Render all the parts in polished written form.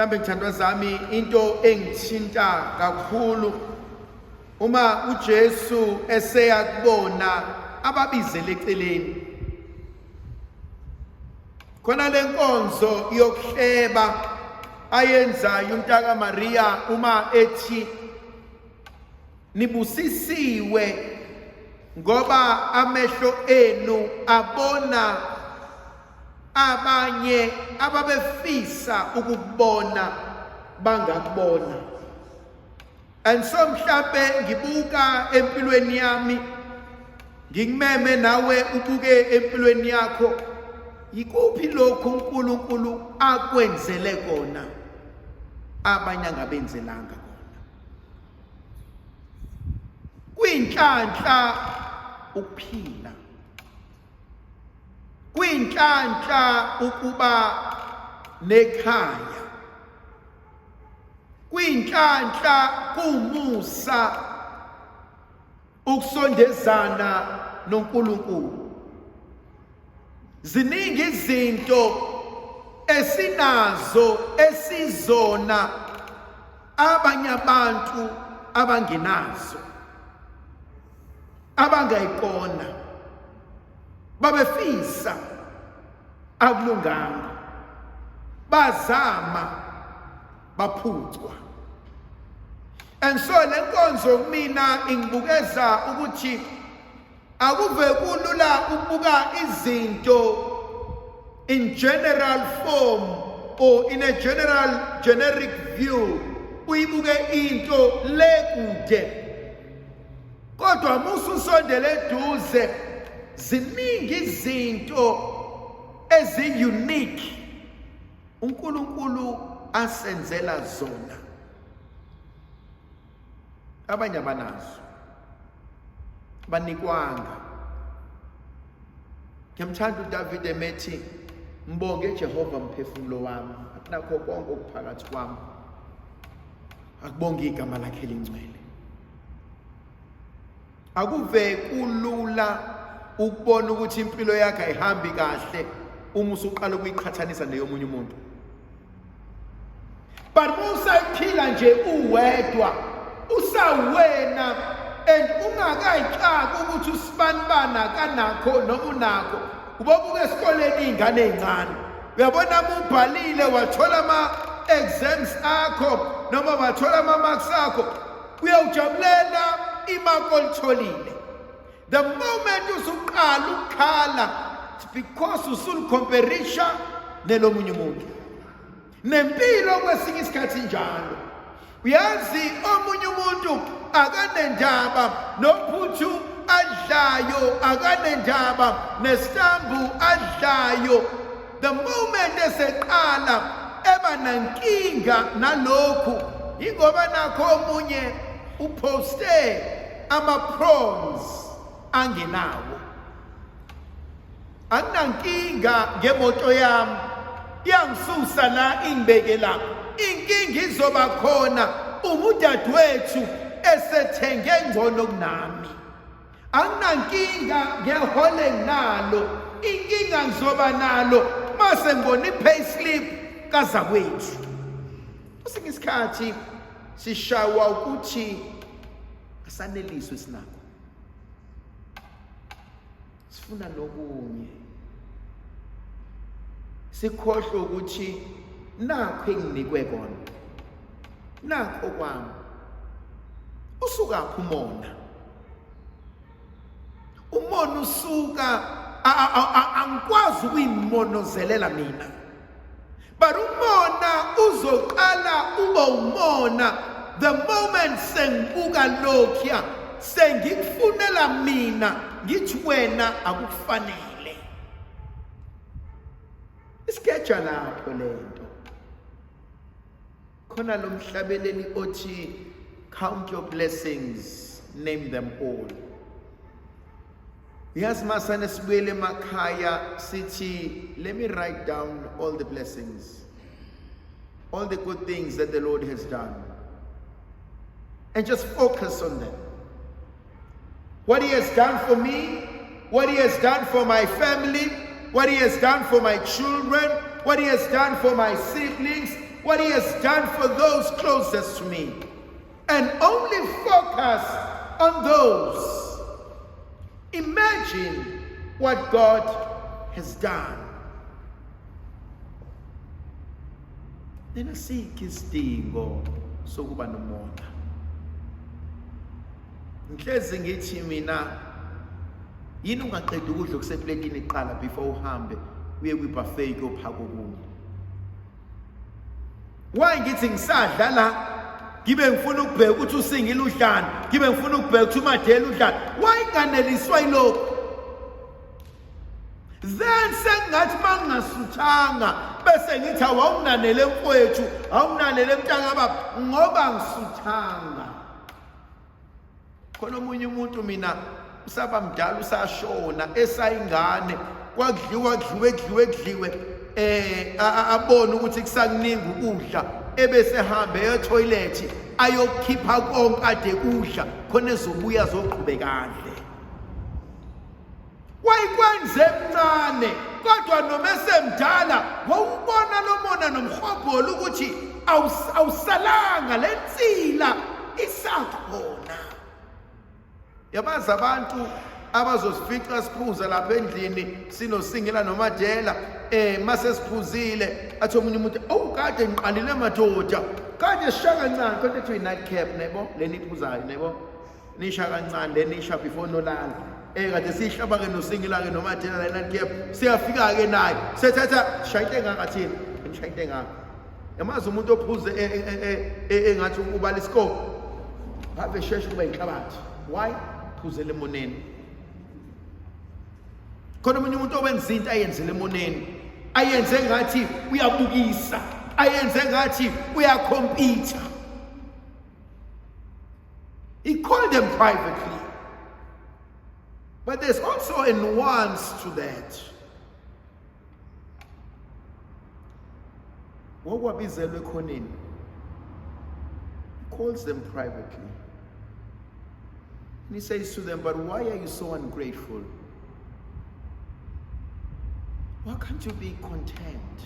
mhlambe ngithandwa zami into engithinta kakhulu uma uJesu eseya kubona ababizele eceleni khona lenkonzo yokuhleba ayenzayo uMntaka Maria uma ethi nibusisiwe ngoba amehlo enu abona abanye ababefisa ukubona bangakubona. And so mhlambe ngibuka empilweni yami ngingimeme nawe ubuke empilweni yakho, yikuphi lokhu uNkulunkulu akwenzele kona abanye angabenzelanga kona. Kuyinhlanhla ukuphila, kuyinhlanhla ukuba nekhaya, kuyinhlanhla kumusa ukusondezana noNkulunkulu. Ziningi izinto esinazo esizona abanye abantu abangenazo, abangayiqona, babefisa akulunganga, bazama baphucwa. And so lenkonzo mina ingibukeza ukuthi akuve kulula ukubuka izinto in general form or in a generic view, uyibuke into lekude. Kodwa mususondele eduze ziningi izinto ezi-unique uNkulunkulu asenzela zona abanye abanazo, banikwanga. Ngiyamthanda uDavid emethi mbonge Jehova mphefumulo wami, akunakho konke okuphakathi kwami akubonge igama lakhe elingcwele. Akuve kulula ukubona ukuthi impilo yakhe ayihambi kahle uma usuqala ukuyiqhathanisa neyomunye umuntu. But usayiphila nje uwedwa, usawena, and ungakayixaka ukuthi usibanibana kanakho noma unakho. Ubobuke esikoleni ingane ezincane, uyabona ubhalile wathola ama-exams akho noma wathola ama-marks akho, uyawujabulela imako olitholile. The moment usuqala ukukhala, it's because usulikhomperisha nelomunye umuntu. Nempilo kwesinye isikhathi njalo. Uyazi omunye umuntu akanendaba nophuthu adlayo, akanendaba nestambu adlayo. The moment eseqala eba nankinga nalokhu, ingoba nakho omunye uposte ama-prawns angenawo. Anginankinga ngemoto yami, iyangisusa la ingibeke la. Inkinga izoba khona uma udadewethu esethenge ngcono kunami. Anginankinga ngehole enginalo, inkinga ngizoba nalo mase ngibona i-payslip kazakwethu. Kwesinye isikhathi sishawa ukuthi asaneliswe sinako, sifuna nokunye, sikhohlwe ukuthi nakho enginikwe kona, nakho kwami. Usukaphi umona? Umona usuka, angikwazi ukuyimonozelela mina, but umona uzoqala uba umona the moment sengibuka lokhuya sengikufunela mina ngithi wena akufanele. Isikeja lapho lento. Khona lo mhlabeleli othi count your blessings, name them all. Yazi masane sibuyele emakhaya sithi, let me write down all the blessings, all the good things that the Lord has done, and just focus on them. What He has done for me, what He has done for my family, what He has done for my children, what He has done for my siblings, what he has done for those closest to me, and only focus on those. Imagine what God has done. Then asikho isidingo sokuba nomona. Ngihlezi ngithi mina, yini ungaqeda ukudla okusepletini iqala before uhambe uye kwi-buffet kuyophaka okunye? Why ngithi ngisadla la ngibe ngifuna ukubheka ukuthi usingile udlani, ngibe ngifuna ukubheka ukuthi uMadela udlani? Why nganeliswa yilokho? Then sengathi mangasuthanga bese ngithi awunganele mfowethu, awunganele mntanga baba ngoba ngisuthanga. Khona omunye umuntu mina usaba mdala usashona esayingane kwadliwe abona ukuthi kusakuningi ukudla ebese hambe etoilet ayokhipha konke ade kudla khona ezobuya zoqhubeka kahle. Wayikwenze mncane kodwa noma esemdala wawubona lo mona nomhobholo ukuthi awusalanga lensila isakhona. Yabazi abantu abazosifica siphuza lapha endlini sinosingela noMadela mase siphuzile athi omunye umuntu kade ngiqalile madoda kade sishaka kancane kodwa ethi night cap nebo leni iphuzayo nebo nisha kancane leni isha before nolala kade sihlaba ke nosingela ke noMadela la night cap siyafika ke naye sethatha shayite ngakathini ngishayite ngaka. Yamazi umuntu ophuze engathi ubala isikole babe sheshe kuba inhlabathi. Why? Phuze lemoneni. Khona omunye umuntu owenza into ayenze lemoneni, ayenze ngathi uyabukisa, ayenze ngathi uyakhompyutha. He called them privately. But there's also a nuance to that. Wakwabizelwe khoneni. He calls them privately. And he says to them, but why are you so ungrateful? Why can't you be content?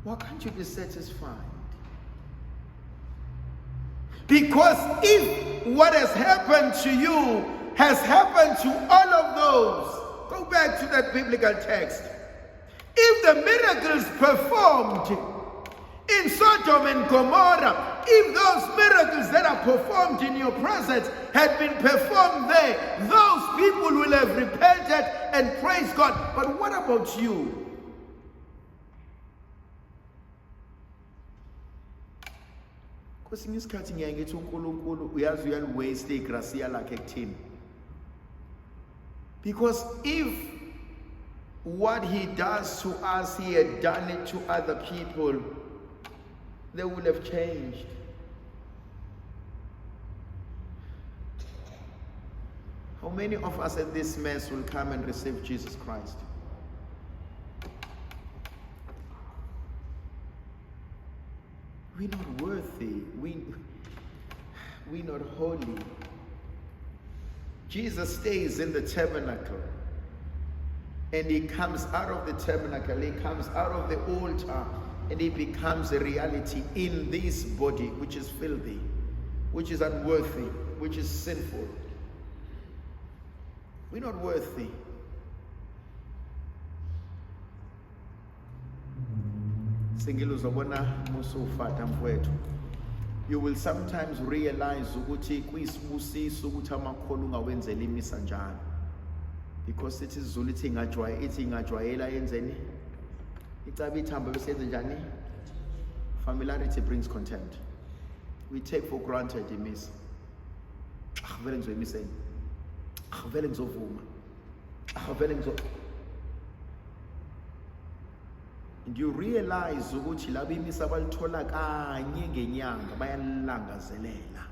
Why can't you be satisfied? Because if what has happened to you has happened to all of those, go back to that biblical text. If the miracles performed in Sodom and Gomorrah, if those miracles that are performed in your presence had been performed there, those people will have repented and praised God. But what about you? Because in this cutting, uNkulunkulu uyazi uyawaste igracia like ekuthini. Because if what he does to us, he had done it to other people, they would have changed. How many of us at this mess will come and receive Jesus Christ? We're not worthy. We're not holy. Jesus stays in the tabernacle. And he comes out of the tabernacle. He comes out of the altar. And he becomes a reality in this body, which is filthy, which is unworthy, which is sinful. We're not worthy. You will sometimes realize ukuthi kuyisibusiso ukuthi amakholo ungawenzeli imisa njalo. Because it is Zulu ithi ingajwayela yenzeni. Icaba ithambo bese yenze njani? Familiarity brings contempt. We take for granted imisa. Vele ngizoyimiseni. Vele ngizovuma. Vele ngizo. And you realize ukuthi labo imisa balithola kanye ngenyanga bayalangazelela.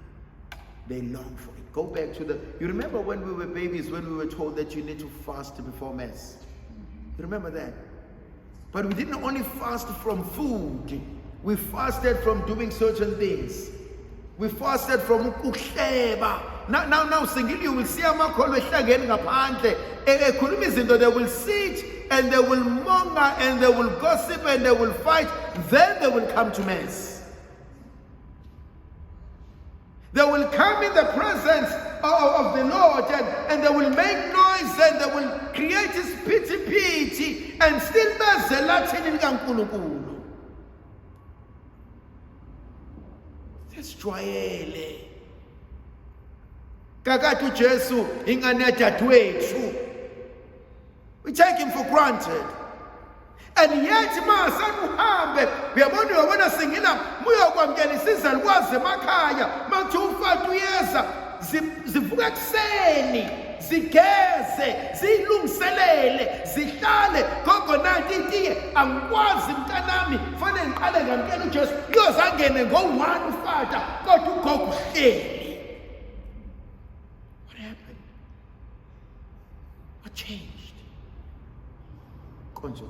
They long for it. Go back to you remember when we were babies, when we were told that you need to fast before mass? You remember that? But we didn't only fast from food. We fasted from doing certain things. We fasted from ukuhleba. Now, singili, you will see amakholo ehlangene ngaphandle ekhuluma izinto. They will sit and they will monger and they will gossip and they will fight. Then they will come to Mass. They will come in the presence of the Lord and they will make noise and they will create his pity and still bezelathini uNkulunkulu. Sesijwayele. Kakade uJesu ingane yadadewethu. We take him for granted. And yet masakuhambe uyabona singila muyokwamkela isizwe likwazi emakhaya mathi uFathi uyeza zivuka ekseni zigeze zilungiselele zihlale gogo nanti itiye angikwazi mntanami fanele ngiqale ngamkela uJesu uyozangene ngo1 uFathi kodwa ugogo uhleli. What happened? What changed? Konzo